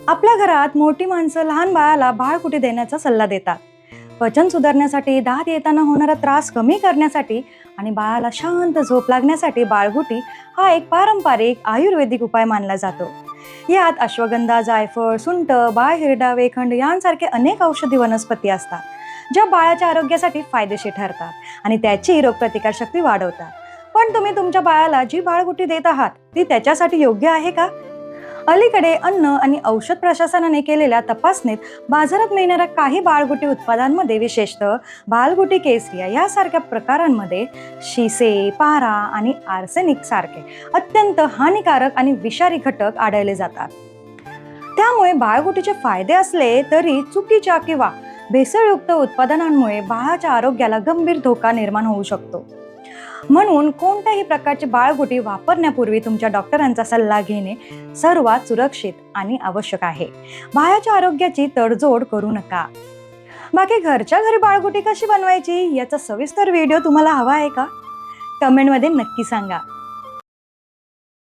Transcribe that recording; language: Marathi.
आपल्या घरात मोठी माणसं लहान बाळाला बाळकुटी देण्याचा सल्ला देतात. पचन सुधारण्यासाठी, दात येताना होणारा त्रास कमी करण्यासाठी आणि बाळाला शांत झोप लागण्यासाठी बाळगुटी हा एक पारंपरिक आयुर्वेदिक उपाय मानला जातो. यात अश्वगंधा, जायफळ, सुंठ, बाळहिरडा, वेखंड यांसारखे अनेक औषधी वनस्पती असतात, ज्या बाळाच्या आरोग्यासाठी फायदेशीर ठरतात आणि त्याची रोगप्रतिकारशक्ती वाढवतात. पण तुम्ही तुमच्या बाळाला जी बाळगुटी देत आहात ती त्याच्यासाठी योग्य आहे का? अलीकडे अन्न आणि औषध प्रशासनाने केलेल्या तपासणीत बाजारात मिळणाऱ्या काही बाळगुटी उत्पादांमध्ये, विशेषतः बालगुटी केसरिया यासारख्या प्रकारांमध्ये शिसे, पारा आणि आर्सेनिक सारखे अत्यंत हानिकारक आणि विषारी घटक आढळले जातात. त्यामुळे बाळगुटीचे फायदे असले तरी चुकीच्या किंवा भेसळयुक्त उत्पादनांमुळे बाळाच्या आरोग्याला गंभीर धोका निर्माण होऊ शकतो. म्हणून कोणत्याही प्रकारची बाळगुटी वापरण्यापूर्वी तुमच्या डॉक्टरांचा सल्ला घेणे सर्वात सुरक्षित आणि आवश्यक आहे. बाळाच्या आरोग्याची तडजोड करू नका. बाकी घरच्या घरी बाळगुटी कशी बनवायची याचा सविस्तर व्हिडिओ तुम्हाला हवा आहे का? कमेंटमध्ये नक्की सांगा.